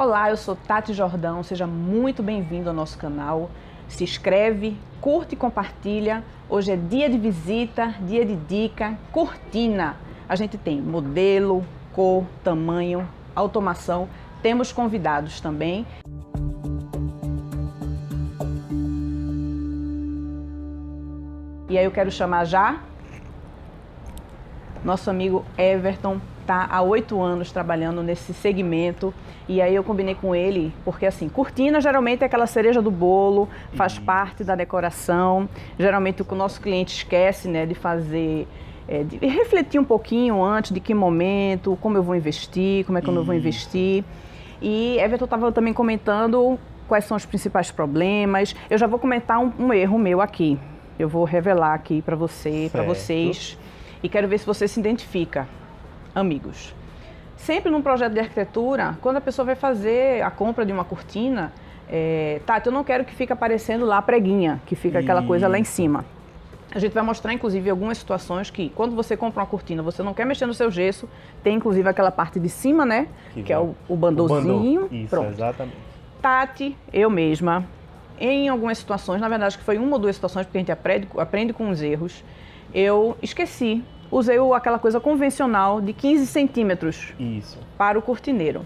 Olá, eu sou Tati Jordão, seja muito bem-vindo ao nosso canal. Se inscreve, curte e compartilha. Hoje é dia de visita, dia de dica, cortina. A gente tem modelo, cor, tamanho, automação. Temos convidados também. E aí eu quero chamar já nosso amigo Everton. Está há 8 anos trabalhando nesse segmento e aí eu combinei com ele, porque assim, cortina geralmente é aquela cereja do bolo, faz parte da decoração. Geralmente o nosso cliente esquece, né, de fazer, de refletir um pouquinho antes de que momento, como eu vou investir, como é que eu vou investir. E Everton estava também comentando quais são os principais problemas. Eu já vou comentar um erro meu aqui. Eu vou revelar aqui para você, para vocês, e quero ver se você se identifica. Amigos, sempre num projeto de arquitetura, quando a pessoa vai fazer a compra de uma cortina, Tati, eu não quero que fique aparecendo lá a preguinha, que fica aquela coisa lá em cima. A gente vai mostrar, inclusive, algumas situações que, quando você compra uma cortina, você não quer mexer no seu gesso, tem, inclusive, aquela parte de cima, né, que é o bandôzinho. Isso, pronto. Exatamente. Tati, eu mesma, em algumas situações, na verdade, acho que foi 1 ou 2 situações, porque a gente aprende com os erros, eu esqueci. Usei aquela coisa convencional de 15 centímetros para o cortineiro.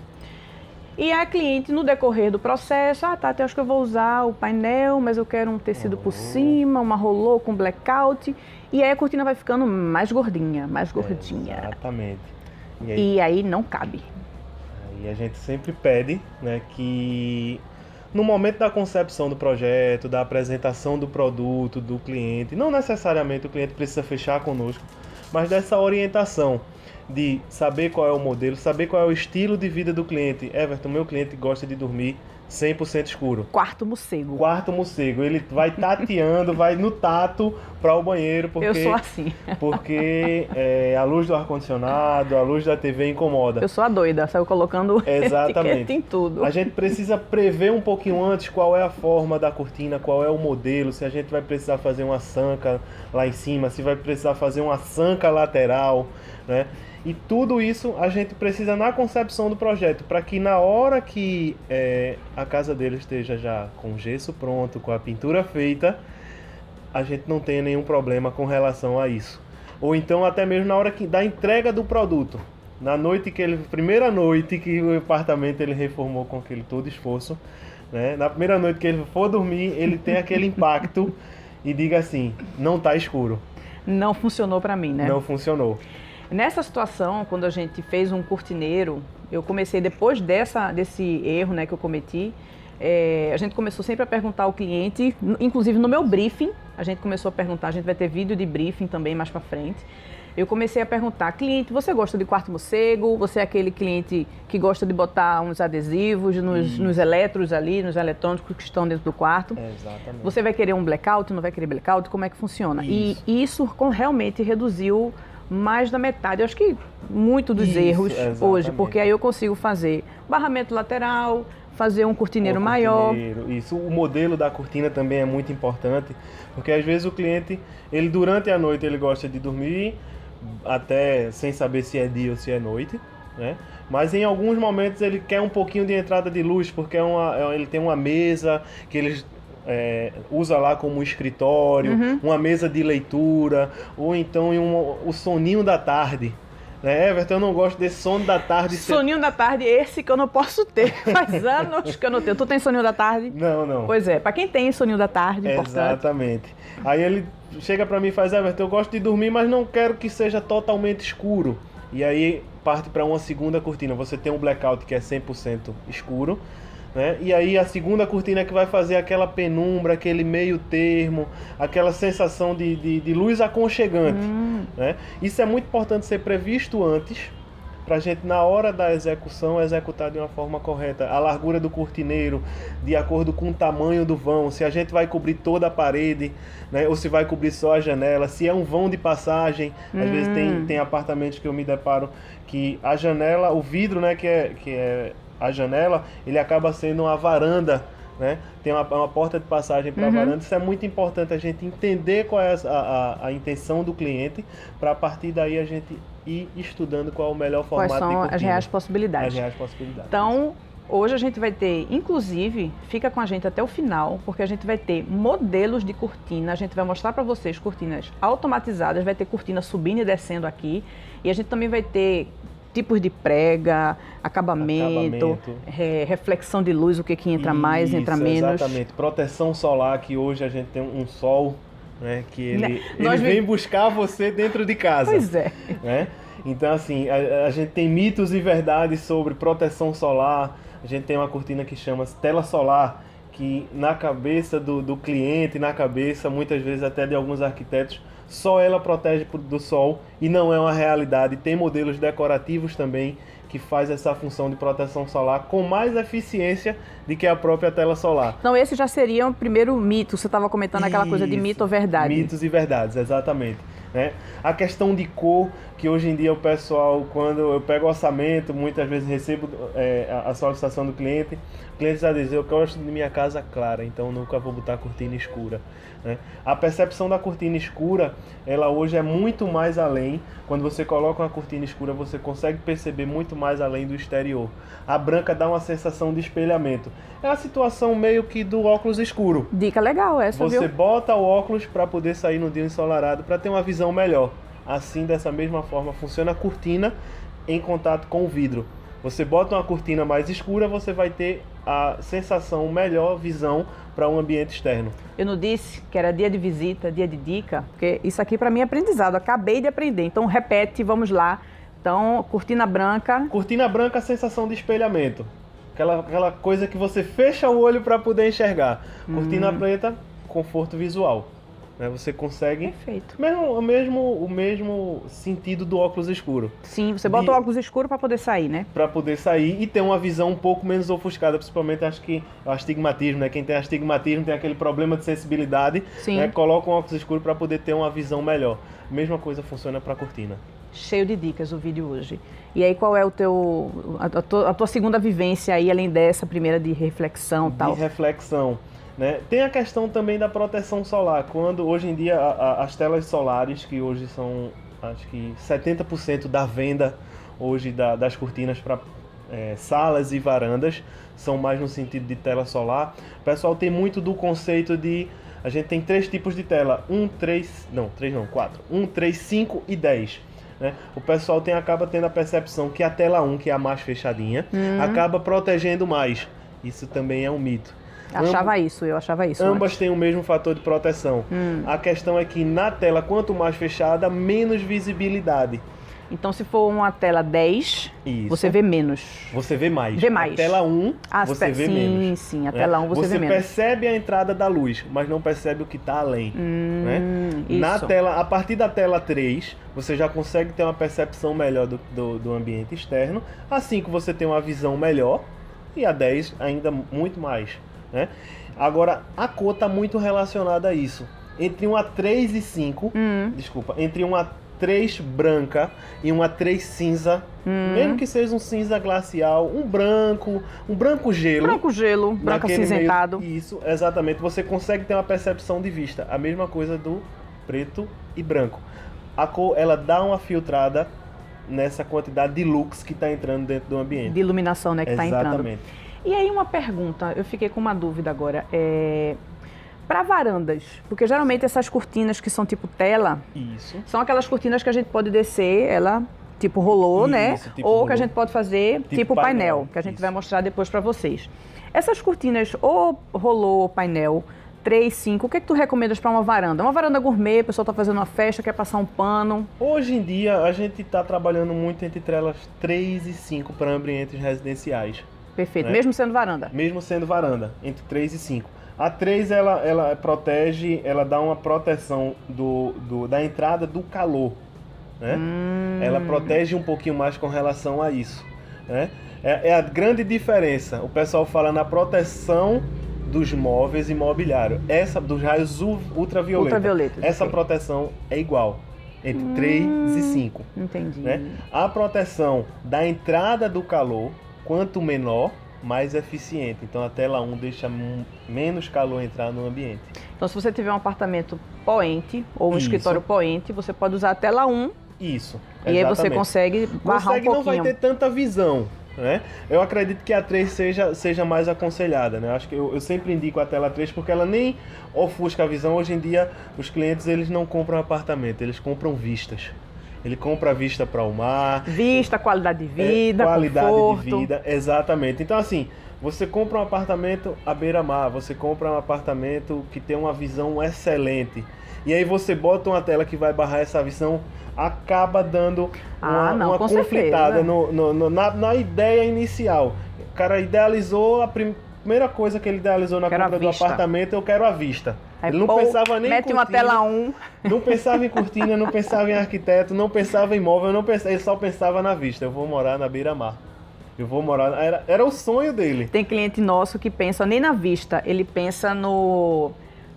E a cliente, no decorrer do processo, Tati, acho que eu vou usar o painel, mas eu quero um tecido por cima, uma rolô com blackout. E aí a cortina vai ficando mais gordinha, mais gordinha. Exatamente. E aí não cabe. E a gente sempre pede, né, que no momento da concepção do projeto, da apresentação do produto, do cliente, não necessariamente o cliente precisa fechar conosco, mas dessa orientação de saber qual é o modelo, saber qual é o estilo de vida do cliente. Everton, meu cliente gosta de dormir 100% escuro. Quarto morcego. Quarto morcego. Ele vai tateando, vai no tato para o banheiro. Porque, eu sou assim. Porque a luz do ar-condicionado, a luz da TV incomoda. Eu sou a doida, saiu colocando etiqueta em tudo. A gente precisa prever um pouquinho antes qual é a forma da cortina, qual é o modelo, se a gente vai precisar fazer uma sanca lá em cima, se vai precisar fazer uma sanca lateral, né? E tudo isso a gente precisa na concepção do projeto, para que na hora que a casa dele esteja já com o gesso pronto, com a pintura feita, a gente não tenha nenhum problema com relação a isso. Ou então até mesmo na hora da entrega do produto. Na noite primeira noite que o apartamento ele reformou com aquele todo esforço, né? Na primeira noite que ele for dormir, ele tem aquele impacto e diga assim, não está escuro. Não funcionou para mim, né? Não funcionou. Nessa situação, quando a gente fez um cortineiro, eu comecei, depois desse erro, né, que eu cometi, a gente começou sempre a perguntar ao cliente, inclusive no meu briefing, a gente começou a perguntar, a gente vai ter vídeo de briefing também mais para frente. Eu comecei a perguntar, cliente, você gosta de quarto morcego? Você é aquele cliente que gosta de botar uns adesivos nos eletros ali, nos eletrônicos que estão dentro do quarto? Exatamente. Você vai querer um blackout, não vai querer blackout? Como é que funciona? Isso. E isso realmente reduziu mais da metade, eu acho que muito dos erros hoje, porque aí eu consigo fazer barramento lateral, fazer um cortineiro maior. Isso, o modelo da cortina também é muito importante, porque às vezes o cliente, ele durante a noite ele gosta de dormir até sem saber se é dia ou se é noite, né? Mas em alguns momentos ele quer um pouquinho de entrada de luz, porque ele tem uma mesa que eles usa lá como escritório, uma mesa de leitura, ou então o soninho da tarde. Né, Everton, eu não gosto desse sono da tarde. Soninho da tarde, esse que eu não posso ter. Faz anos que eu não tenho. Tu tem soninho da tarde? Não. Pois é, pra quem tem soninho da tarde, importante. Exatamente. Aí ele chega pra mim e faz, Everton, eu gosto de dormir, mas não quero que seja totalmente escuro. E aí parte para uma segunda cortina. Você tem um blackout que é 100% escuro, né? E aí a segunda cortina que vai fazer aquela penumbra, aquele meio termo, aquela sensação de luz aconchegante, né? Isso é muito importante ser previsto antes, para a gente na hora da execução executar de uma forma correta. A largura do cortineiro, de acordo com o tamanho do vão, se a gente vai cobrir toda a parede, né? Ou se vai cobrir só a janela, se é um vão de passagem. Às vezes tem apartamentos que eu me deparo que a janela, o vidro, né, que é a janela, ele acaba sendo uma varanda, né? Tem uma porta de passagem para a varanda. Isso é muito importante a gente entender qual é a intenção do cliente, para a partir daí a gente ir estudando qual é o melhor formato de cortina. Quais são as reais possibilidades. As reais possibilidades. Então, Hoje a gente vai ter, inclusive, fica com a gente até o final, porque a gente vai ter modelos de cortina, a gente vai mostrar para vocês cortinas automatizadas, vai ter cortina subindo e descendo aqui, e a gente também vai ter tipos de prega, acabamento. Reflexão de luz, o que entra mais, entra menos. Exatamente, proteção solar, que hoje a gente tem um sol, né, que ele vem buscar você dentro de casa. Pois é. Né? Então, assim, a gente tem mitos e verdades sobre proteção solar. A gente tem uma cortina que chama tela solar, que na cabeça do cliente, na cabeça, muitas vezes até de alguns arquitetos, só ela protege do sol e não é uma realidade. Tem modelos decorativos também que faz essa função de proteção solar com mais eficiência do que a própria tela solar. Então esse já seria o primeiro mito, você estava comentando aquela coisa de mito ou verdade. Mitos e verdades, exatamente. Né? A questão de cor, que hoje em dia o pessoal, quando eu pego o orçamento, muitas vezes recebo a solicitação do cliente, o cliente já diz, eu gosto de minha casa clara, então nunca vou botar cortina escura. Né? A percepção da cortina escura, ela hoje é muito mais além. Quando você coloca uma cortina escura, você consegue perceber muito mais além do exterior. A branca dá uma sensação de espelhamento. É a situação meio que do óculos escuro. Dica legal essa, Você viu? bota o óculos para poder sair no dia ensolarado, para ter uma visão melhor. Assim, dessa mesma forma, funciona a cortina em contato com o vidro. Você bota uma cortina mais escura, você vai ter a sensação, melhor visão para um ambiente externo. Eu não disse que era dia de visita, dia de dica, porque isso aqui para mim é aprendizado, acabei de aprender. Então repete, vamos lá. Então, cortina branca. Cortina branca, sensação de espelhamento. Aquela coisa que você fecha o olho para poder enxergar. Cortina preta, conforto visual. Né? Você consegue... Perfeito. O mesmo sentido do óculos escuro. Sim, você bota o óculos escuro para poder sair, né? Para poder sair e ter uma visão um pouco menos ofuscada, principalmente acho que o astigmatismo, né? Quem tem astigmatismo tem aquele problema de sensibilidade, né? Coloca um óculos escuro para poder ter uma visão melhor. Mesma coisa funciona para a cortina. Cheio de dicas o vídeo hoje. E aí qual é a tua segunda vivência aí, além dessa primeira de reflexão e tal? De reflexão. Né? Tem a questão também da proteção solar. Quando hoje em dia as telas solares, que hoje são acho que 70% da venda hoje das cortinas para salas e varandas, são mais no sentido de tela solar. O pessoal tem muito do conceito de... A gente tem 3 tipos de tela. 4. 1, 3, 5 e 10. Né? O pessoal acaba tendo a percepção que a tela 1, que é a mais fechadinha, acaba protegendo mais. Isso também é um mito. Eu achava isso. Ambas têm o mesmo fator de proteção. A questão é que na tela, quanto mais fechada, menos visibilidade. Então, se for uma tela 10, isso, você vê menos. Você vê mais. Vê mais. A tela 1, você vê menos. Sim, a tela 1 você vê menos. Você percebe a entrada da luz, mas não percebe o que está além. Né? Na tela, a partir da tela 3, você já consegue ter uma percepção melhor do ambiente externo. A 5 você tem uma visão melhor e a 10 ainda muito mais. Né? Agora, a cor está muito relacionada a isso. Entre uma 3 e 5, entre uma 3 branca e uma 3 cinza, mesmo que seja um cinza glacial, um branco gelo. Branco acinzentado. Isso, exatamente. Você consegue ter uma percepção de vista. A mesma coisa do preto e branco. A cor, ela dá uma filtrada nessa quantidade de lux que está entrando dentro do ambiente. De iluminação, né, que está entrando. Exatamente. E aí uma pergunta, eu fiquei com uma dúvida agora, para varandas, porque geralmente essas cortinas que são tipo tela, são aquelas cortinas que a gente pode descer, ela tipo rolou, né? Tipo ou rolou. que a gente pode fazer tipo painel, que a gente vai mostrar depois para vocês. Essas cortinas ou rolou ou painel, 3, 5, o que é que tu recomendas para uma varanda? Uma varanda gourmet, a pessoa está fazendo uma festa, quer passar um pano. Hoje em dia a gente está trabalhando muito entre telas 3 e 5 para ambientes residenciais. Perfeito, né? Mesmo sendo varanda? Mesmo sendo varanda, entre 3 e 5. A 3 ela protege, ela dá uma proteção da entrada do calor. Né? Ela protege um pouquinho mais com relação a isso. Né? É a grande diferença. O pessoal fala na proteção dos móveis e mobiliário. Essa dos raios ultravioleta. Essa proteção é igual. Entre 3 e 5. Entendi. Né? A proteção da entrada do calor, quanto menor, mais eficiente. Então a tela 1 deixa menos calor entrar no ambiente. Então se você tiver um apartamento poente ou um escritório poente, você pode usar a tela 1. Isso. E aí você consegue barrar um pouquinho. Não vai ter tanta visão, né? Eu acredito que a 3 seja mais aconselhada, né? Acho que eu sempre indico a tela 3 porque ela nem ofusca a visão. Hoje em dia, os clientes eles não compram apartamento, eles compram vistas. Ele compra a vista para o mar. Vista, qualidade de vida, qualidade conforto. de vida, exatamente. Então, assim, você compra um apartamento à beira-mar, você compra um apartamento que tem uma visão excelente. E aí você bota uma tela que vai barrar essa visão, acaba dando uma conflitada na ideia inicial. O cara idealizou, a primeira coisa que ele idealizou na compra do apartamento, eu quero a vista. Aí, ele não pensava nem em mete uma tela 1. Não pensava em cortina, não pensava em arquiteto, não pensava em imóvel, ele só pensava na vista. Eu vou morar na beira-mar. Eu vou morar... Era o sonho dele. Tem cliente nosso que pensa nem na vista, ele pensa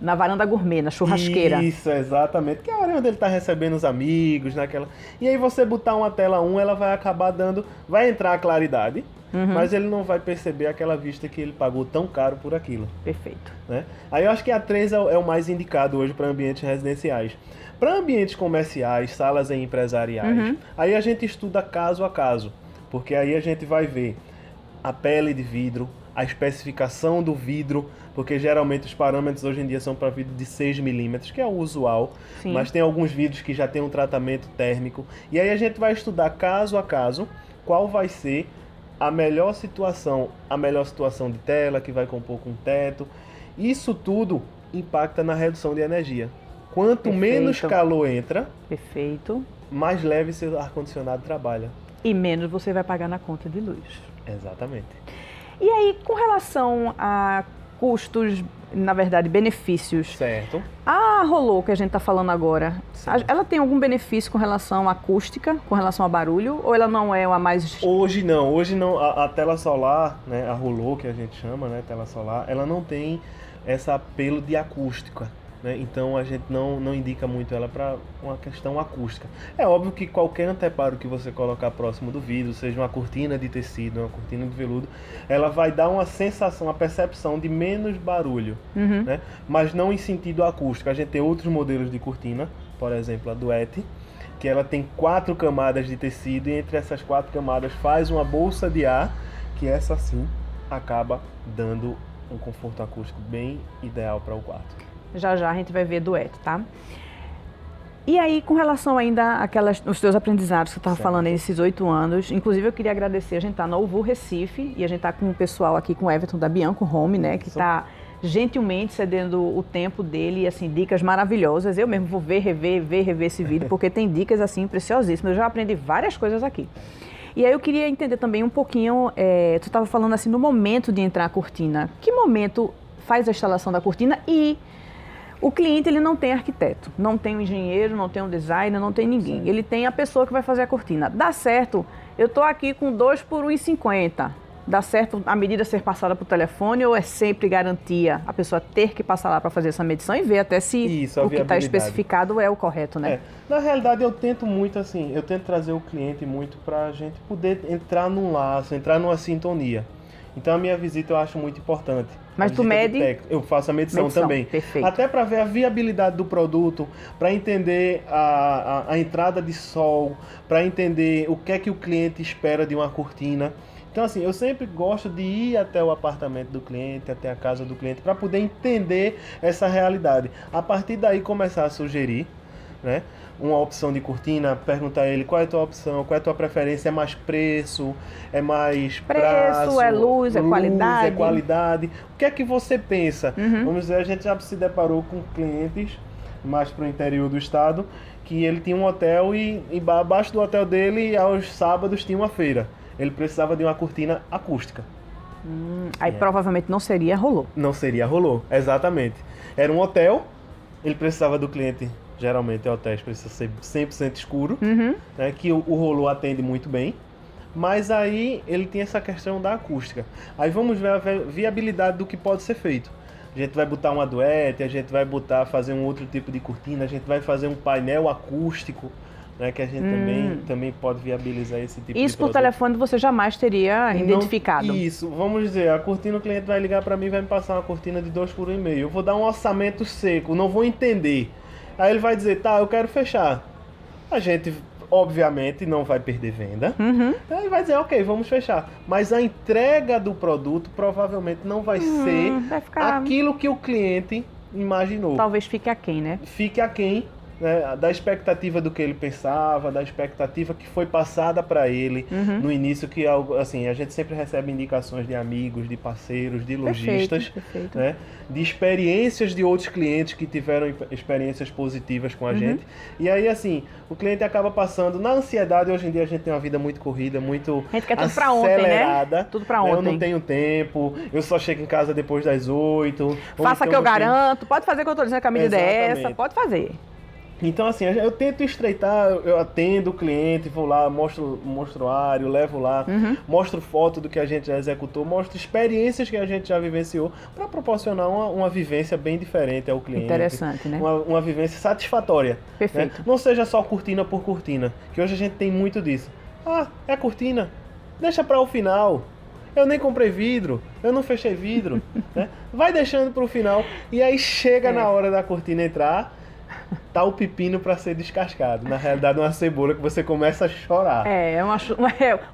na varanda gourmet, na churrasqueira. Isso, exatamente. Que é a hora onde ele está recebendo os amigos, naquela... E aí você botar uma tela 1, ela vai acabar dando... Vai entrar a claridade, mas ele não vai perceber aquela vista que ele pagou tão caro por aquilo. Perfeito. Né? Aí eu acho que a 3 é o mais indicado hoje para ambientes residenciais. Para ambientes comerciais, salas empresariais, aí a gente estuda caso a caso. Porque aí a gente vai ver a pele de vidro, a especificação do vidro, porque geralmente os parâmetros hoje em dia são para vidro de 6 milímetros, que é o usual, Sim. Mas tem alguns vidros que já tem um tratamento térmico. E aí a gente vai estudar caso a caso qual vai ser a melhor situação de tela, que vai compor com teto. Isso tudo impacta na redução de energia. Quanto menos calor entra, mais leve seu ar-condicionado trabalha. E menos você vai pagar na conta de luz. Exatamente. E aí, com relação a custos, na verdade, benefícios. Certo. A Rolô, que a gente está falando agora, ela tem algum benefício com relação à acústica, com relação a barulho, ou ela não é a mais... Hoje não. A tela solar, né, a Rolô, que a gente chama, né, tela solar, ela não tem esse apelo de acústica. Né? Então a gente não indica muito ela para uma questão acústica. É óbvio que qualquer anteparo que você colocar próximo do vidro, seja uma cortina de tecido, uma cortina de veludo, ela vai dar uma sensação, uma percepção de menos barulho, né? Mas não em sentido acústico. A gente tem outros modelos de cortina, por exemplo a Duet, que ela tem 4 camadas de tecido e entre essas 4 camadas faz uma bolsa de ar, que essa sim acaba dando um conforto acústico bem ideal para o quarto. Já a gente vai ver dueto, tá? E aí, com relação ainda os teus aprendizados que você estava falando aí, esses 8 anos, inclusive eu queria agradecer, a gente está no Uvu Recife e a gente está com o pessoal aqui, com o Everton da Bianco Home, né, que está gentilmente cedendo o tempo dele e, assim, dicas maravilhosas. Eu mesmo vou rever esse vídeo, porque tem dicas, assim, preciosíssimas. Eu já aprendi várias coisas aqui. E aí eu queria entender também um pouquinho, tu estava falando assim, no momento de entrar a cortina. Que momento faz a instalação da cortina? E o cliente, ele não tem arquiteto, não tem um engenheiro, não tem um designer, não tem ninguém. Ele tem a pessoa que vai fazer a cortina. Dá certo, eu estou aqui com 2 por 1,50. Dá certo a medida ser passada por telefone ou é sempre garantia a pessoa ter que passar lá para fazer essa medição e ver até se o que está especificado é o correto, né? Na realidade, eu tento muito assim, eu tento trazer o cliente muito para a gente poder entrar num laço, entrar numa sintonia. Então a minha visita eu acho muito importante. Mas tu mede? Eu faço a medição também. Perfeito. Até para ver a viabilidade do produto, para entender a entrada de sol, para entender o que é que o cliente espera de uma cortina. Então assim, eu sempre gosto de ir até o apartamento do cliente, até a casa do cliente, para poder entender essa realidade. A partir daí começar a sugerir, né, uma opção de cortina, perguntar a ele qual é a tua opção, qual é a tua preferência, é mais preço, é mais prazo, é luz, é qualidade. O que é que você pensa? Vamos dizer, a gente já se deparou com clientes mais para o interior do estado, que ele tinha um hotel e abaixo do hotel dele, aos sábados, tinha uma feira. Ele precisava de uma cortina acústica. Aí provavelmente não seria Rolô. Não seria Rolô, exatamente. Era um hotel, ele precisava do cliente... Geralmente hotéis precisa ser 100% escuro, né, que o Rolô atende muito bem, mas aí ele tem essa questão da acústica. Aí vamos ver a viabilidade do que pode ser feito. A gente vai botar uma Duet, a gente vai fazer um outro tipo de cortina, a gente vai fazer um painel acústico, né, que a gente também pode viabilizar esse tipo de produto. Isso por telefone você jamais teria identificado. Isso, vamos dizer, a cortina, o cliente vai ligar para mim e vai me passar uma cortina de 2 por 1,5. Eu vou dar um orçamento seco, não vou entender. Aí ele vai dizer, tá, eu quero fechar. A gente obviamente não vai perder venda. Aí vai dizer, ok, vamos fechar. Mas a entrega do produto provavelmente não vai ser vai ficar... aquilo que o cliente imaginou. Talvez fique aquém, né? Fique aquém, né, da expectativa do que ele pensava, da expectativa que foi passada para ele no início, que assim, a gente sempre recebe indicações de amigos, de parceiros, de lojistas, perfeito. Né, de experiências de outros clientes que tiveram experiências positivas com a gente. E aí, assim, o cliente acaba passando na ansiedade. Hoje em dia a gente tem uma vida muito corrida, muito a gente quer tudo acelerada. Pra ontem, né? Tudo pra ontem. Eu não tenho tempo, eu só chego em casa depois das 8. Faça que eu garanto, pode fazer o que eu tô dizendo, que a medida é essa, pode fazer. Então, assim, eu tento estreitar, eu atendo o cliente, vou lá, mostro o mostruário, levo lá, mostro foto do que a gente já executou, mostro experiências que a gente já vivenciou para proporcionar uma vivência bem diferente ao cliente. Interessante, né? Uma vivência satisfatória. Perfeito. Né? Não seja só cortina por cortina, que hoje a gente tem muito disso. Ah, é cortina, deixa para o final. Eu nem comprei vidro, eu não fechei vidro. Né? Vai deixando para o final e aí chega na hora da cortina entrar, tá o pepino para ser descascado. Na realidade, uma cebola que você começa a chorar.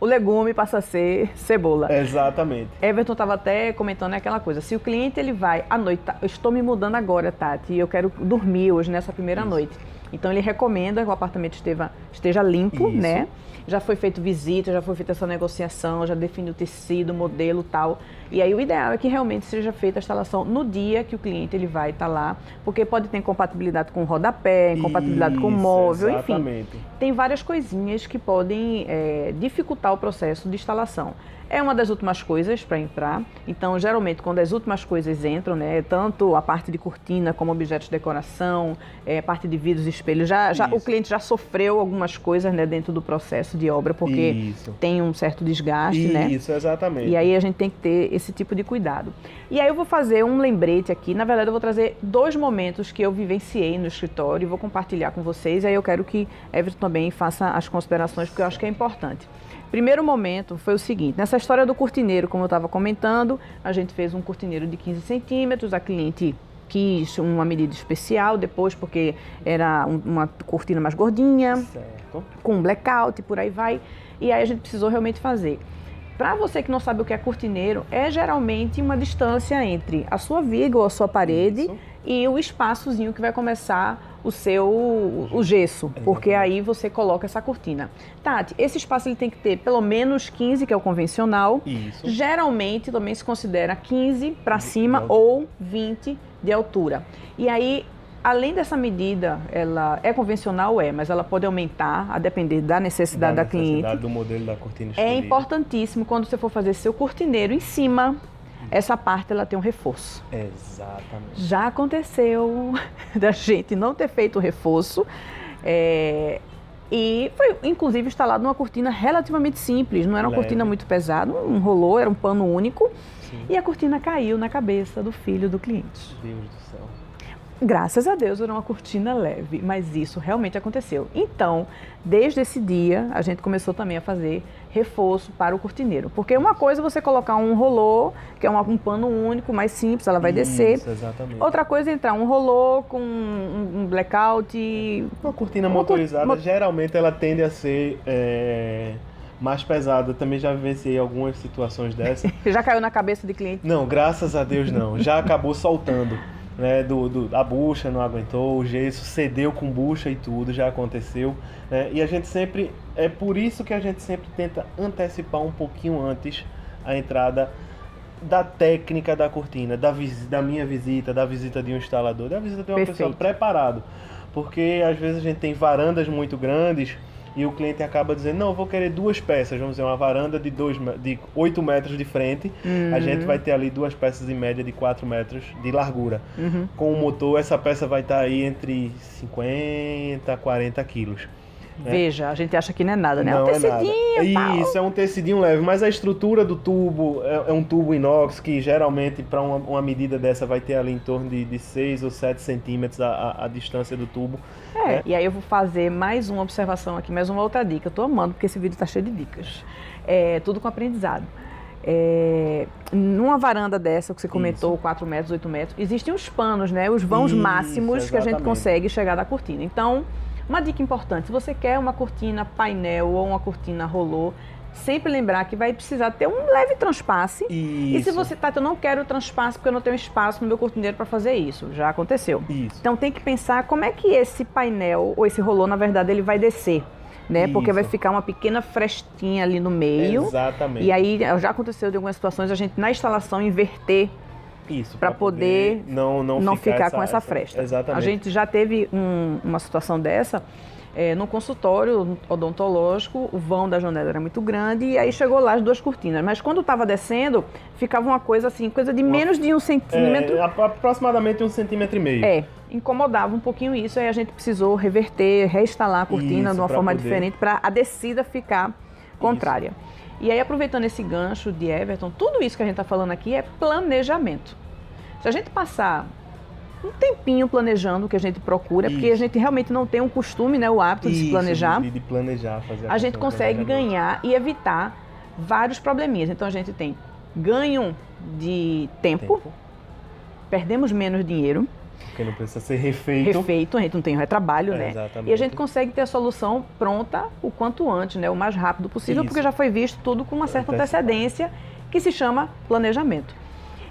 O legume passa a ser cebola. Exatamente. Everton estava até comentando aquela coisa. Se o cliente ele vai à noite, eu estou me mudando agora, Tati, e eu quero dormir hoje nessa primeira noite. Então ele recomenda que o apartamento esteja limpo, né? Já foi feito visita, já foi feita essa negociação, já definiu o tecido, modelo e tal. E aí o ideal é que realmente seja feita a instalação no dia que o cliente ele vai estar lá, porque pode ter incompatibilidade com o rodapé, incompatibilidade com o móvel, exatamente. Enfim. Tem várias coisinhas que podem dificultar o processo de instalação. É uma das últimas coisas para entrar, então geralmente quando as últimas coisas entram, né, tanto a parte de cortina como objetos de decoração, parte de vidros e espelhos, o cliente já sofreu algumas coisas, né, dentro do processo de obra, porque tem um certo desgaste, né? Isso, exatamente. E aí a gente tem que ter esse tipo de cuidado. E aí eu vou fazer um lembrete aqui, na verdade eu vou trazer 2 momentos que eu vivenciei no escritório e vou compartilhar com vocês, e aí eu quero que Everton também faça as considerações, porque eu acho que é importante. Primeiro momento foi o seguinte, nessa história do cortineiro, como eu estava comentando, a gente fez um cortineiro de 15 centímetros, a cliente quis uma medida especial depois, porque era uma cortina mais gordinha, com blackout e por aí vai, e aí a gente precisou realmente fazer. Para você que não sabe o que é cortineiro, é geralmente uma distância entre a sua viga ou a sua parede e o espaçozinho que vai começar o gesso, porque aí você coloca essa cortina. Tati, esse espaço ele tem que ter pelo menos 15, que é o convencional. Isso. Geralmente também se considera 15 para cima ou 20 de altura. E aí, além dessa medida, ela é convencional, mas ela pode aumentar a depender da necessidade da cliente. Do modelo da cortina escolhida. É importantíssimo quando você for fazer seu cortineiro em cima, essa parte ela tem um reforço. Exatamente. Já aconteceu da gente não ter feito o reforço e foi inclusive instalado uma cortina relativamente simples, não era uma cortina muito pesada, um rolô, era um pano único. E a cortina caiu na cabeça do filho do cliente. Deus do céu. Graças a Deus era uma cortina leve, mas isso realmente aconteceu. Então, desde esse dia, a gente começou também a fazer reforço para o cortineiro. Porque uma coisa é você colocar um rolô, que é um pano único, mais simples, ela vai descer. Exatamente. Outra coisa é entrar um rolô com um blackout. Uma cortina motorizada, geralmente ela tende a ser mais pesada. Também já vivenciei algumas situações dessas. Já caiu na cabeça de cliente? Não, graças a Deus não. Já acabou soltando. Né, a bucha não aguentou, o gesso cedeu com bucha e tudo, já aconteceu, né, e a gente sempre, é por isso que a gente sempre tenta antecipar um pouquinho antes a entrada da técnica da cortina, da minha visita, da visita de um instalador, da visita de uma pessoa preparado, porque às vezes a gente tem varandas muito grandes e o cliente acaba dizendo, não, eu vou querer 2 peças, vamos dizer, uma varanda de 8 metros de frente, a gente vai ter ali 2 peças em média de 4 metros de largura. Com o motor, essa peça vai estar aí entre 50 a 40 quilos. Veja, a gente acha que não é nada, né? Não é um tecidinho, tal. Isso, é um tecidinho leve, mas a estrutura do tubo é um tubo inox que geralmente para uma medida dessa vai ter ali em torno de 6 ou 7 centímetros a distância do tubo. E aí eu vou fazer mais uma observação aqui, mais uma outra dica. Eu tô amando porque esse vídeo tá cheio de dicas. Tudo com aprendizado. Numa varanda dessa que você comentou, 4 metros, 8 metros, existem os panos, né? Os vãos máximos que a gente consegue chegar da cortina. Então, Uma dica importante, se você quer uma cortina painel ou uma cortina rolô, sempre lembrar que vai precisar ter um leve transpasse. Isso. E se você eu não quero transpasse porque eu não tenho espaço no meu cortineiro para fazer isso, já aconteceu. Isso. Então tem que pensar como é que esse painel ou esse rolô, na verdade, ele vai descer. Né? Porque vai ficar uma pequena frestinha ali no meio. Exatamente. E aí já aconteceu de algumas situações a gente na instalação inverter para poder não ficar com essa fresta. Exatamente. A gente já teve uma situação dessa no consultório odontológico, o vão da janela era muito grande e aí chegou lá as duas cortinas. Mas quando estava descendo, ficava uma coisa assim, coisa de menos de 1 centímetro. Aproximadamente 1,5 centímetros. Incomodava um pouquinho isso, aí a gente precisou reverter, reinstalar a cortina de uma forma diferente para a descida ficar contrária. E aí, aproveitando esse gancho de Everton, tudo isso que a gente está falando aqui é planejamento. Se a gente passar um tempinho planejando o que a gente procura, porque a gente realmente não tem um costume, né, o hábito de se planejar, de planejar, fazer a gente consegue ganhar e evitar vários probleminhas. Então a gente tem ganho de tempo. Perdemos menos dinheiro. Porque não precisa ser refeito. A gente não tem retrabalho, né? Exatamente. E a gente consegue ter a solução pronta o quanto antes, né? O mais rápido possível, porque já foi visto tudo com uma certa antecedência, que se chama planejamento.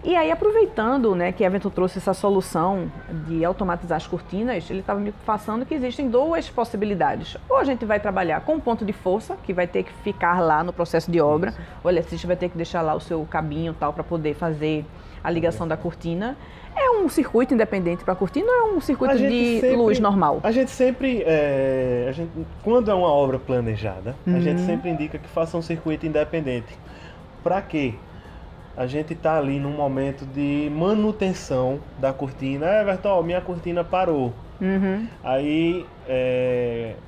E aí, aproveitando, né, que Everton trouxe essa solução de automatizar as cortinas, ele estava me passando que existem duas possibilidades. Ou a gente vai trabalhar com um ponto de força, que vai ter que ficar lá no processo de obra, o eletricista vai ter que deixar lá o seu cabinho e tal para poder fazer a ligação da cortina. É um circuito independente para a cortina ou é um circuito de luz normal? A gente sempre, quando é uma obra planejada, a gente sempre indica que faça um circuito independente. Para quê? A gente está ali num momento de manutenção da cortina. Everton, minha cortina parou. Aí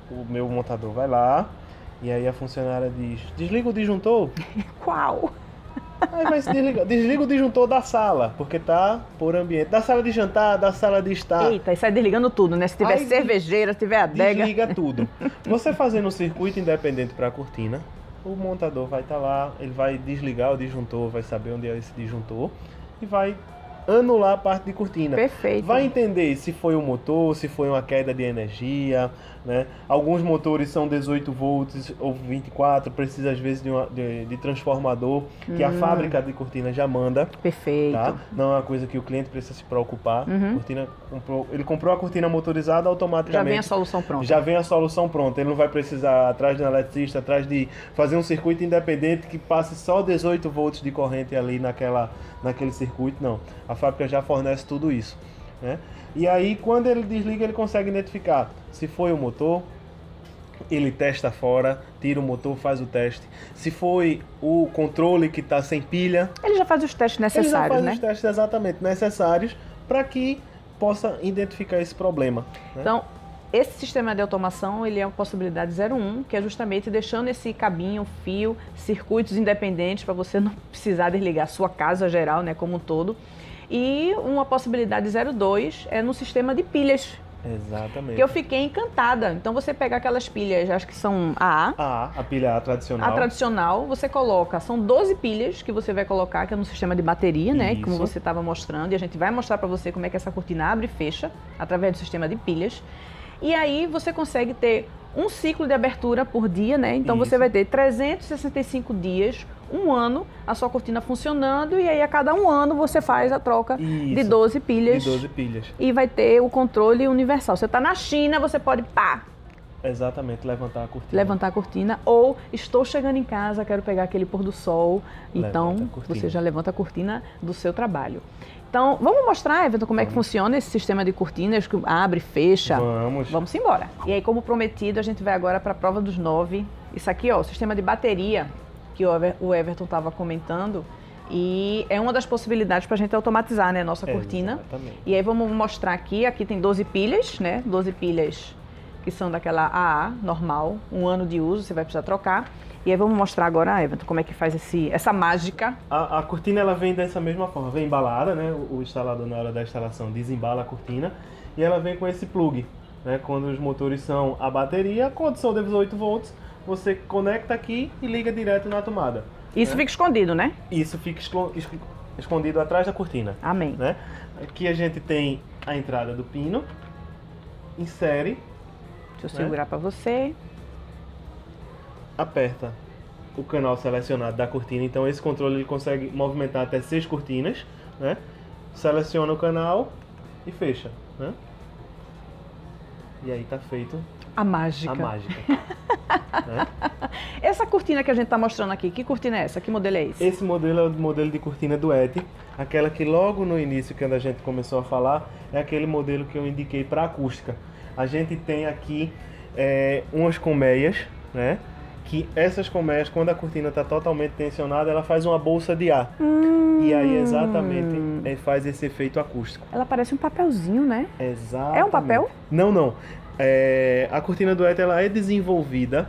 o meu montador vai lá e aí a funcionária diz, desliga o disjuntor. Qual? Aí vai se desligar. Desliga o disjuntor da sala, porque tá por ambiente. Da sala de jantar, da sala de estar. Eita, e sai desligando tudo, né? Se tiver aí, cervejeira, se tiver adega. Desliga tudo. Você fazendo um circuito independente para a cortina, o montador vai estar lá, ele vai desligar o disjuntor, vai saber onde é esse disjuntor e vai anular a parte de cortina. Perfeito. Vai entender se foi o motor, se foi uma queda de energia, né? Alguns motores são 18 volts ou 24, precisa às vezes de transformador, que a fábrica de cortina já manda. Perfeito. Tá? Não é uma coisa que o cliente precisa se preocupar. Ele comprou a cortina motorizada, automaticamente já vem a solução pronta. Já vem a solução pronta. Ele não vai precisar atrás de um eletricista, atrás de fazer um circuito independente que passe só 18 volts de corrente ali naquele circuito, não. A fábrica já fornece tudo isso, né? E aí, quando ele desliga, ele consegue identificar se foi o motor, ele testa fora, tira o motor, faz o teste. Se foi o controle que está sem pilha... Ele já faz os testes necessários, né? Os testes exatamente necessários para que possa identificar esse problema, né? Então, esse sistema de automação, ele é uma possibilidade 01, que é justamente deixando esse cabinho, fio, circuitos independentes para você não precisar desligar a sua casa geral, né, como um todo. E uma possibilidade 02 é no sistema de pilhas. Exatamente. Que eu fiquei encantada. Então você pega aquelas pilhas, acho que são AA. A pilha A tradicional. A tradicional, você coloca, são 12 pilhas que você vai colocar, que é no sistema de bateria, né? Isso. Como você estava mostrando. E a gente vai mostrar para você como é que essa cortina abre e fecha, através do sistema de pilhas. E aí você consegue ter um ciclo de abertura por dia, né? Então você vai ter 365 dias, um ano, a sua cortina funcionando, e aí a cada um ano você faz a troca de 12 pilhas. De 12 pilhas. E vai ter o controle universal. Você está na China, você pode Exatamente, levantar a cortina. Levantar a cortina, ou estou chegando em casa, quero pegar aquele pôr do sol. Então você já levanta a cortina do seu trabalho. Então, vamos mostrar, Everton, como é que funciona esse sistema de cortinas que abre, fecha? Vamos embora. E aí, como prometido, a gente vai agora para a prova dos 9. Isso aqui, ó, o sistema de bateria que o Everton estava comentando. E é uma das possibilidades para a gente automatizar, né, a nossa cortina. Exatamente. E aí vamos mostrar aqui tem 12 pilhas, né? 12 pilhas que são daquela AA normal, um ano de uso, você vai precisar trocar. E aí vamos mostrar agora, Everton, como é que faz essa mágica. A cortina, ela vem dessa mesma forma, vem embalada, né? O instalador, na hora da instalação, desembala a cortina e ela vem com esse plug, né? Quando os motores são a bateria, quando são 18 volts, você conecta aqui e liga direto na tomada. Isso, né? Fica escondido, né? Isso fica escondido atrás da cortina. Amém. Né? Aqui a gente tem a entrada do pino, insere Deixa eu segurar para você. Aperta o canal selecionado da cortina, então esse controle ele consegue movimentar até 6 cortinas, né? Seleciona o canal e fecha, né? E aí tá feito a mágica. Né? Essa cortina que a gente tá mostrando aqui, que cortina é essa? Que modelo é esse? Esse modelo é o modelo de cortina Duet, aquela que logo no início, quando a gente começou a falar, é aquele modelo que eu indiquei para acústica. A gente tem aqui umas colmeias, né? Que essas colmeias, quando a cortina está totalmente tensionada, ela faz uma bolsa de ar. E aí exatamente faz esse efeito acústico. Ela parece um papelzinho, né? Exatamente. É um papel? Não. A cortina Duet ela é desenvolvida,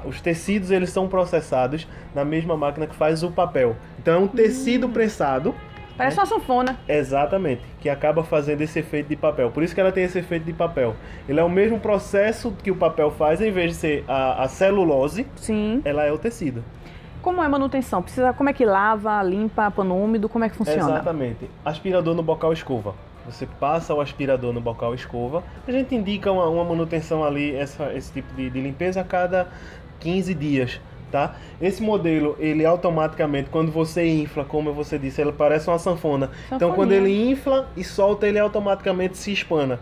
os tecidos eles são processados na mesma máquina que faz o papel. Então é um tecido pressado. Parece uma sanfona. Exatamente, que acaba fazendo esse efeito de papel. Por isso que ela tem esse efeito de papel. Ele é o mesmo processo que o papel faz, em vez de ser a celulose, sim, ela é o tecido. Como é a manutenção? Como é que lava, limpa, pano úmido, como é que funciona? Exatamente. Aspirador no bocal escova. Você passa o aspirador no bocal escova. A gente indica uma manutenção ali, esse tipo de limpeza a cada 15 dias. Tá? Esse modelo, ele automaticamente, quando você infla, como você disse, ele parece uma sanfona. Então, quando ele infla e solta, ele automaticamente se espana.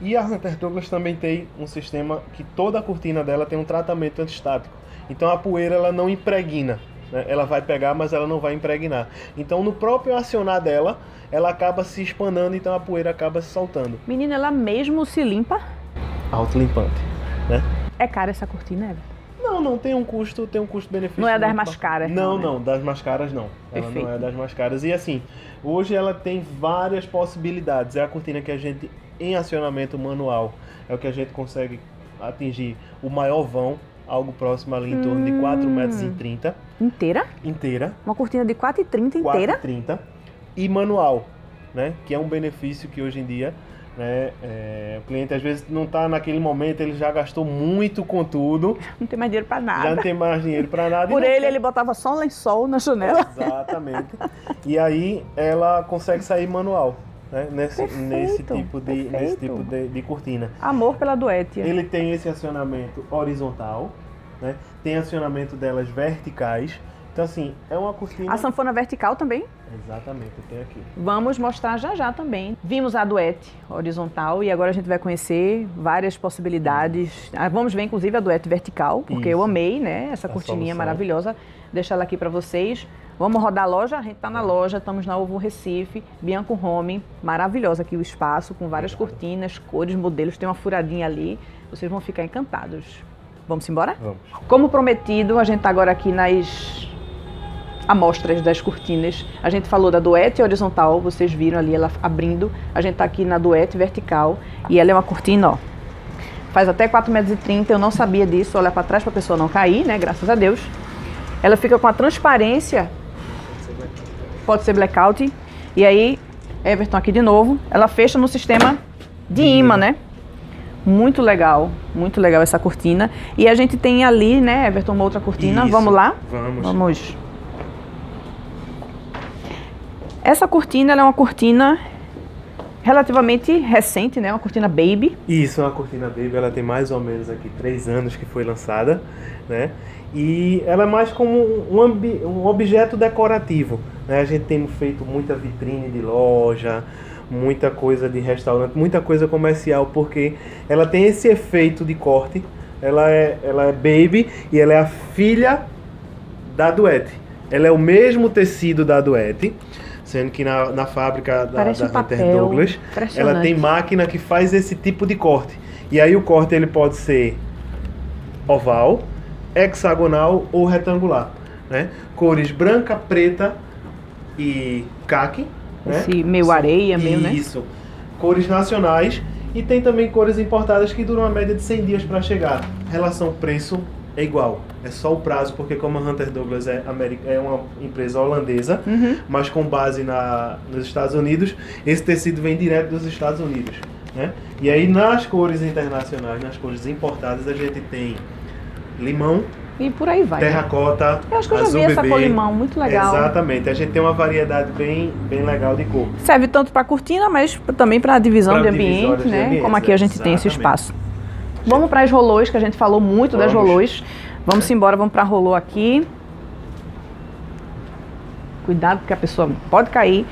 E a Hunter Douglas também tem um sistema que toda a cortina dela tem um tratamento antistático. Então, a poeira ela não impregna, né? Ela vai pegar, mas ela não vai impregnar. Então, no próprio acionar dela, ela acaba se espanando, então a poeira acaba se soltando. Menina, ela mesmo se limpa? Autolimpante, né? É cara essa cortina, Everton? Não, tem um custo-benefício. Não é das mais caras? Não, das mais caras não. Perfeito. Ela não é das mais caras. E assim, hoje ela tem várias possibilidades. É a cortina que a gente, em acionamento manual, é o que a gente consegue atingir o maior vão, algo próximo ali em torno de 4,30 metros. Inteira? Inteira. Uma cortina de 4,30 inteira? 4,30. E manual, né? Que é um benefício que hoje em dia... o cliente às vezes não está naquele momento, ele já gastou muito com tudo. Não tem mais dinheiro para nada. Já não tem mais dinheiro para nada. Por ele botava só um lençol na janela. Exatamente. E aí ela consegue sair manual, né? Nesse tipo de cortina. Amor pela Duet. Ele tem esse acionamento horizontal, né? Tem acionamento delas verticais. Então assim, é uma cortina... A sanfona vertical também? Exatamente, eu tenho aqui. Vamos mostrar já também. Vimos a Duet horizontal e agora a gente vai conhecer várias possibilidades. Vamos ver inclusive a Duet vertical, porque eu amei, né? Essa cortininha maravilhosa. Deixa ela aqui para vocês. Vamos rodar a loja? A gente tá na loja, estamos na Ovo Recife, Bianco Home. Maravilhosa aqui o espaço, com várias cortinas, cores, modelos. Tem uma furadinha ali. Vocês vão ficar encantados. Vamos embora? Vamos. Como prometido, a gente tá agora aqui nas... amostras das cortinas. A gente falou da Duet horizontal, vocês viram ali ela abrindo. A gente tá aqui na Duet vertical e ela é uma cortina, ó. Faz até 4,30 metros, eu não sabia disso. Olha para trás para a pessoa não cair, né? Graças a Deus. Ela fica com a transparência. Pode ser blackout. E aí, Everton aqui de novo. Ela fecha no sistema de imã, né? Muito legal essa cortina. E a gente tem ali, né, Everton, uma outra cortina. Isso. Vamos lá? Vamos. Essa cortina, ela é uma cortina relativamente recente, né? Uma cortina baby. Isso, é uma cortina baby. Ela tem mais ou menos aqui 3 anos que foi lançada, né? E ela é mais como um objeto decorativo, né? A gente tem feito muita vitrine de loja, muita coisa de restaurante, muita coisa comercial, porque ela tem esse efeito de corte. Ela é baby e ela é a filha da Duet. Ela é o mesmo tecido da Duet, sendo que na fábrica da Hunter Douglas, ela tem máquina que faz esse tipo de corte. E aí o corte ele pode ser oval, hexagonal ou retangular, né? Cores branca, preta e caqui. Esse meio areia, meio, né? Isso. Cores nacionais e tem também cores importadas que duram uma média de 100 dias para chegar. Relação preço é igual. É só o prazo, porque como a Hunter Douglas é uma empresa holandesa, mas com base nos Estados Unidos, esse tecido vem direto dos Estados Unidos, né? E aí nas cores internacionais, nas cores importadas, a gente tem limão, e por aí vai. Terracota, eu acho que eu já vi essa cor limão, muito legal. Exatamente, a gente tem uma variedade bem legal de cor. Serve tanto para cortina, mas também para divisão de ambiente, né? Como aqui a gente tem esse espaço. Vamos para as rolôs, que a gente falou muito das rolôs. Vamos embora, vamos para a rolô aqui. Cuidado, porque a pessoa pode cair.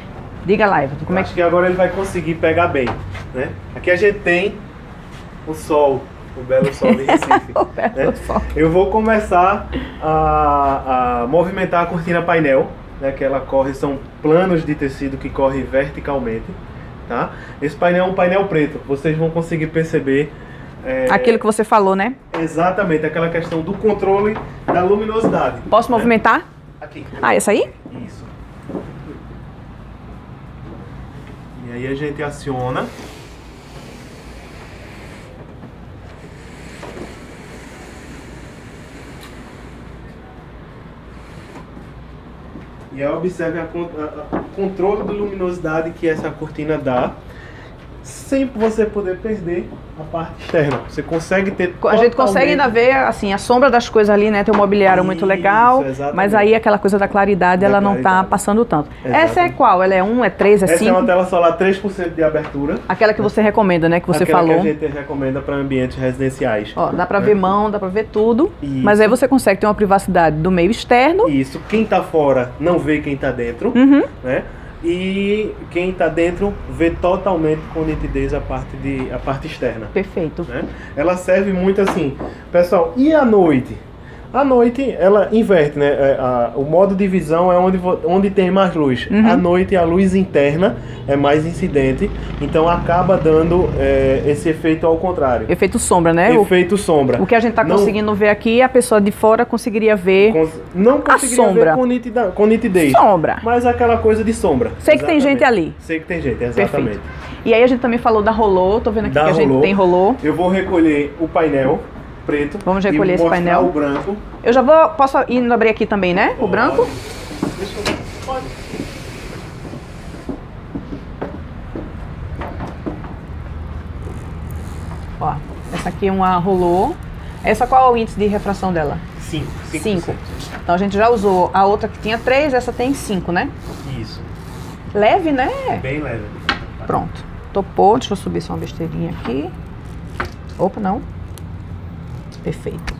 Diga lá, Everton, como é Acho que agora ele vai conseguir pegar bem, né? Aqui a gente tem o sol, o belo sol de Recife. O belo sol. Eu vou começar a movimentar a cortina painel, né? Que ela corre, são planos de tecido que correm verticalmente, tá? Esse painel é um painel preto, vocês vão conseguir perceber... Aquilo que você falou, né? Exatamente, aquela questão do controle da luminosidade. Posso movimentar? Aqui. Ah, essa aí? Isso. E aí a gente aciona. E aí observe o controle de luminosidade que essa cortina dá, sem você poder perder a parte externa. Você consegue ter A gente consegue ainda ver assim, a sombra das coisas ali, né? Tem um mobiliário muito legal, mas aí aquela coisa da claridade, ela não tá passando tanto. Exatamente. Essa é qual? Ela é 1, é 3, é 5? Essa é uma tela solar 3% de abertura. Aquela que você recomenda, né? Que você Aquela falou. que a gente recomenda para ambientes residenciais. Ó, dá pra ver mão, dá pra ver tudo, Isso. mas aí você consegue ter uma privacidade do meio externo. Isso, quem tá fora não vê quem tá dentro, né? E quem tá dentro vê totalmente com nitidez a parte externa. Perfeito. Né? Ela serve muito assim, pessoal, e à noite? À noite ela inverte, né? O modo de visão é onde tem mais luz. À noite a luz interna é mais incidente, então acaba dando esse efeito ao contrário. Efeito sombra, né? Efeito sombra. O que a gente tá conseguindo ver aqui, a pessoa de fora conseguiria ver não conseguiria a sombra. ver com nitidez. Sombra. Mas aquela coisa de sombra. Sei que tem gente ali. Sei que tem gente, exatamente. Perfeito. E aí a gente também falou da rolô, tô vendo aqui que a gente tem rolô. Eu vou recolher o painel preto. Vamos recolher esse painel. O branco. Eu já posso ir abrir aqui também, né? O branco. Deixa eu ver. Pode. Ó, essa aqui é uma rolô. Essa qual é o índice de refração dela? 5. 5. Então a gente já usou a outra que tinha 3, essa tem 5, né? Isso. Leve, né? Bem leve. Pronto. Topou. Deixa eu subir só uma besteirinha aqui. Opa, não. Perfeito.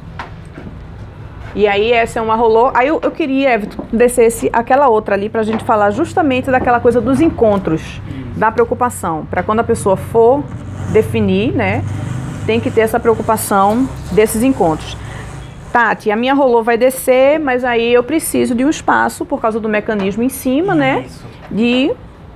E aí essa é uma rolô. Aí eu queria, Everton, descesse aquela outra ali pra gente falar justamente daquela coisa dos encontros, da preocupação. Pra quando a pessoa for definir, né, tem que ter essa preocupação desses encontros. Tati, a minha rolô vai descer, mas aí eu preciso de um espaço por causa do mecanismo em cima, né? De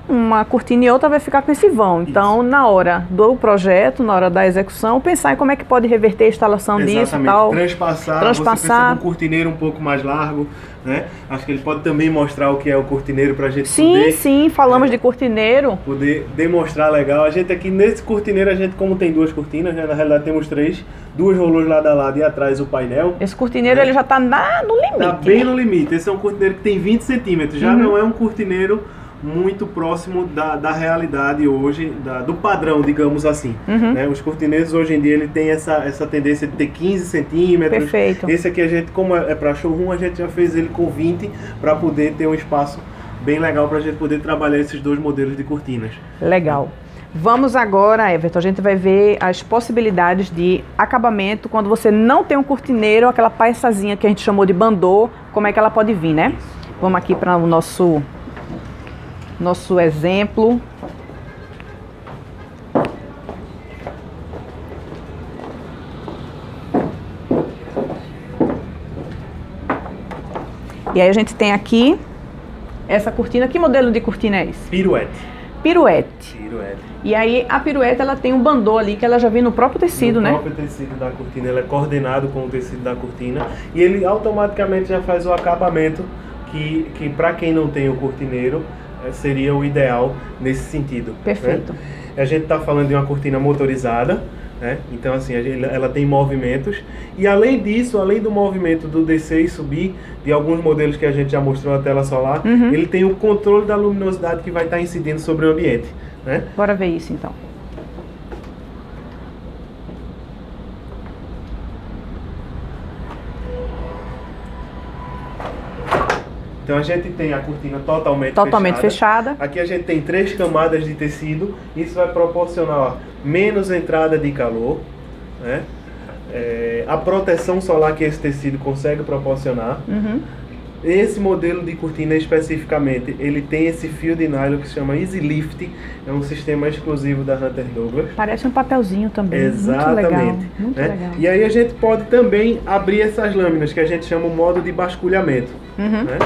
uma cortina e outra vai ficar com esse vão. Então, na hora do projeto, na hora da execução, pensar em como é que pode reverter a instalação disso e tal. Transpassar. Você precisa de um cortineiro um pouco mais largo, né? Acho que ele pode também mostrar o que é o cortineiro pra gente poder... Sim, falamos de cortineiro. Poder demonstrar legal. A gente aqui, nesse cortineiro, a gente, como tem 2 cortinas, né? Na realidade temos 3, 2 rolôs lado a lado e atrás o painel. Esse cortineiro, ele já tá no limite. Tá bem no limite. Esse é um cortineiro que tem 20 centímetros. Já não é um cortineiro muito próximo da realidade hoje, do padrão, digamos assim. Né? Os cortineiros hoje em dia ele tem essa tendência de ter 15 centímetros. Perfeito. Esse aqui a gente, como é para showroom, a gente já fez ele com 20 para poder ter um espaço bem legal para a gente poder trabalhar esses 2 modelos de cortinas. Legal. Vamos agora, Everton, a gente vai ver as possibilidades de acabamento quando você não tem um cortineiro, aquela peçazinha que a gente chamou de bandô, como é que ela pode vir, né? Vamos aqui para o nosso exemplo. E aí a gente tem aqui essa cortina. Que modelo de cortina é esse? Piruete. Piruete. Piruete. E aí a piruete ela tem um bandô ali que ela já vem no próprio tecido, né? No próprio tecido da cortina, ele é coordenado com o tecido da cortina e ele automaticamente já faz o acabamento que para quem não tem o cortineiro seria o ideal nesse sentido. Perfeito. Né? A gente está falando de uma cortina motorizada, né? Então assim, ela tem movimentos e além disso, além do movimento do descer e subir, de alguns modelos que a gente já mostrou na tela solar, ele tem o controle da luminosidade que vai estar incidindo sobre o ambiente. Né? Bora ver isso então. Então a gente tem a cortina totalmente fechada. Aqui a gente tem 3 camadas de tecido. Isso vai proporcionar menos entrada de calor, né? a proteção solar que esse tecido consegue proporcionar. Esse modelo de cortina especificamente, ele tem esse fio de nylon que se chama Easy Lift, é um sistema exclusivo da Hunter Douglas. Parece um papelzinho também. Exatamente. Muito legal. Muito né? legal. E aí a gente pode também abrir essas lâminas, que a gente chama o modo de basculhamento. Né?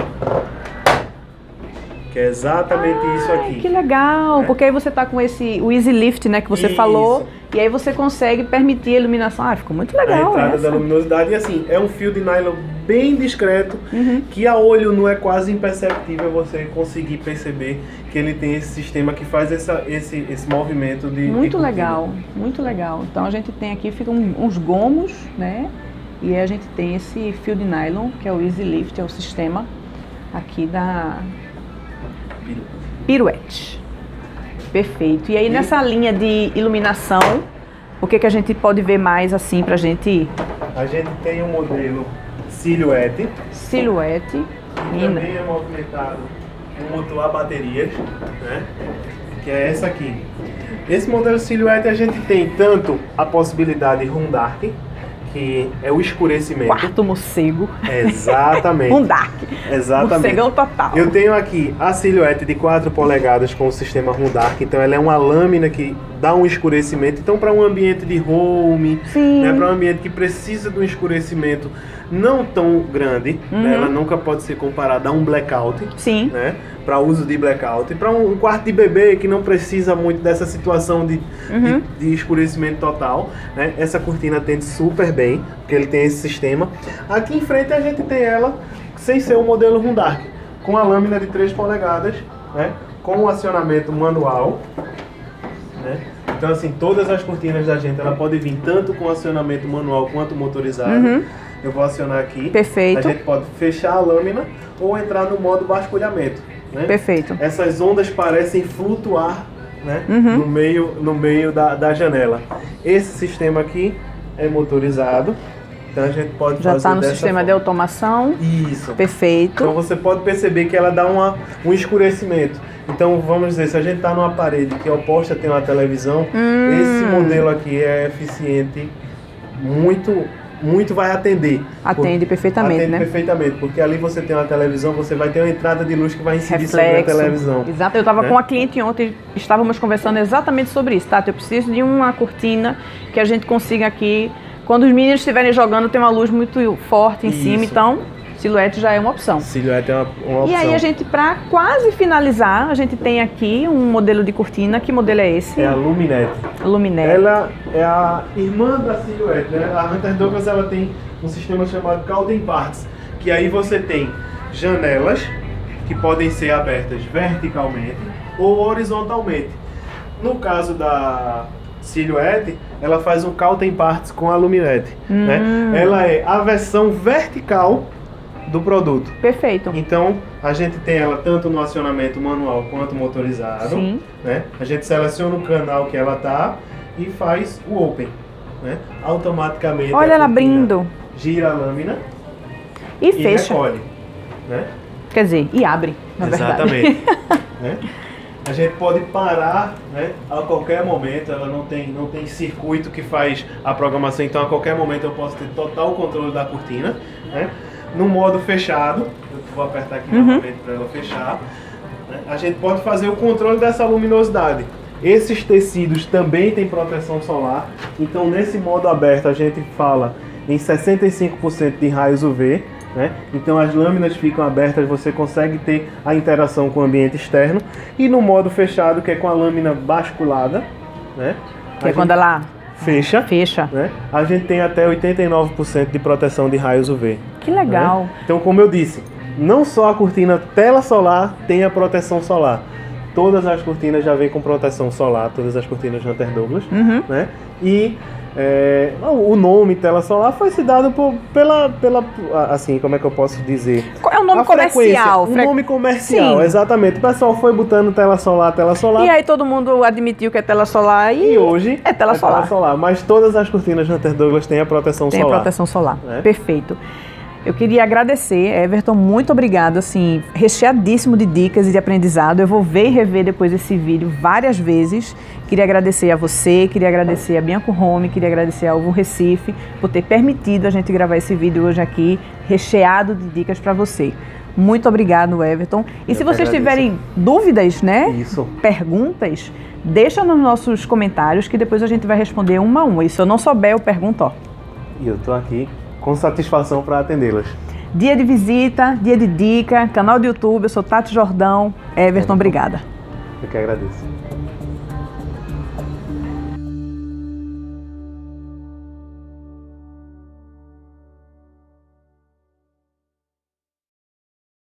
Que é exatamente isso aqui. Que legal, porque aí você tá com o Easy Lift, né, que você falou, e aí você consegue permitir a iluminação. Ah, ficou muito legal. A entrada da luminosidade, e assim, é um fio de nylon bem discreto, que a olho nu é quase imperceptível você conseguir perceber que ele tem esse sistema que faz esse movimento de Muito de legal, muito legal. Então a gente tem aqui, ficam uns gomos, né, e aí a gente tem esse fio de nylon, que é o Easy Lift, é o sistema aqui da Pirouette. Perfeito. E aí nessa linha de iluminação, o que a gente pode ver mais assim pra gente? A gente tem um modelo Silhouette. Silhouette. Que também é movimentado com motor a baterias, né? Que é essa aqui. Esse modelo Silhouette a gente tem tanto a possibilidade Room Dark, que é o escurecimento. Quarto morcego. Exatamente. Um dark. Exatamente. Morcegão total. Eu tenho aqui a Silhouette de 4 polegadas com o sistema Room Dark, então ela é uma lâmina que dá um escurecimento. Então para um ambiente de home, né, para um ambiente que precisa de um escurecimento não tão grande, né, ela nunca pode ser comparada a um blackout. Sim. Né, para uso de blackout. Para um quarto de bebê que não precisa muito dessa situação de escurecimento total, né, essa cortina atende super bem, porque ele tem esse sistema. Aqui em frente a gente tem ela sem ser o modelo Room Dark, com a lâmina de 3 polegadas, né, com o acionamento manual. Né? Então assim, todas as cortinas da gente, ela pode vir tanto com acionamento manual quanto motorizado. Eu vou acionar aqui. Perfeito. A gente pode fechar a lâmina ou entrar no modo basculhamento. Né? Perfeito. Essas ondas parecem flutuar, né, no meio da janela. Esse sistema aqui é motorizado, então a gente pode já fazer está no dessa sistema forma. de automação. Isso. Perfeito. Então você pode perceber que ela dá um escurecimento. Então vamos dizer, se a gente está numa parede que é oposta tem uma televisão, esse modelo aqui é eficiente, muito vai atender. Atende perfeitamente, atende né? perfeitamente, porque ali você tem uma televisão, você vai ter uma entrada de luz que vai incidir sobre a Reflexo. televisão. Exato, eu estava com uma cliente ontem, estávamos conversando exatamente sobre isso, tá? Eu preciso de uma cortina que a gente consiga aqui, quando os meninos estiverem jogando, tem uma luz muito forte em cima, então Silhouette já é uma opção. Silhouette é uma opção. E aí a gente, para quase finalizar, a gente tem aqui um modelo de cortina. Que modelo é esse? É a Luminette. Luminette. Ela é a irmã da Silhouette, né? A Hunter Douglas, ela tem um sistema chamado Calding Parts, que aí você tem janelas que podem ser abertas verticalmente ou horizontalmente. No caso da Silhouette, ela faz um Calding Parts com a Luminette, né? Ela é a versão vertical do produto. Perfeito. Então, a gente tem ela tanto no acionamento manual quanto motorizado. Sim. Né? A gente seleciona o canal que ela tá e faz o open. Né? Automaticamente. Olha ela abrindo. Gira a lâmina e fecha. Recolhe. Né? Quer dizer, e abre, na verdade. Exatamente. Né? A gente pode parar, né, a qualquer momento, ela não tem circuito que faz a programação, então a qualquer momento eu posso ter total controle da cortina. Né? No modo fechado, eu vou apertar aqui novamente para ela fechar, né? A gente pode fazer o controle dessa luminosidade. Esses tecidos também têm proteção solar, então nesse modo aberto a gente fala em 65% de raios UV, né? Então as lâminas ficam abertas, você consegue ter a interação com o ambiente externo. E no modo fechado, que é com a lâmina basculada, né? Que é quando ela fecha. Né? A gente tem até 89% de proteção de raios UV. Que legal. Né? Então, como eu disse, não só a cortina tela solar tem a proteção solar. Todas as cortinas já vêm com proteção solar, todas as cortinas Hunter Douglas. Né? E o nome tela solar foi se dado pela, assim, como é que eu posso dizer? Qual é o nome comercial? O nome comercial, Sim. Exatamente. O pessoal foi botando tela solar. E aí todo mundo admitiu que é tela solar e hoje é tela solar. Mas todas as cortinas Hunter Douglas têm a proteção solar. Tem a proteção solar, né? Perfeito. Eu queria agradecer, Everton, muito obrigado, assim, recheadíssimo de dicas e de aprendizado. Eu vou ver e rever depois esse vídeo várias vezes. Queria agradecer a você, queria agradecer a Bianco Home, queria agradecer ao Ovo Recife por ter permitido a gente gravar esse vídeo hoje aqui, recheado de dicas para você. Muito obrigado, Everton. E se vocês tiverem dúvidas, né? Perguntas, deixa nos nossos comentários que depois a gente vai responder uma a uma. E se eu não souber, eu pergunto, ó. E eu tô aqui com satisfação para atendê-las. Dia de visita, dia de dica, canal do YouTube, eu sou Tati Jordão. Everton, obrigada. Eu que agradeço.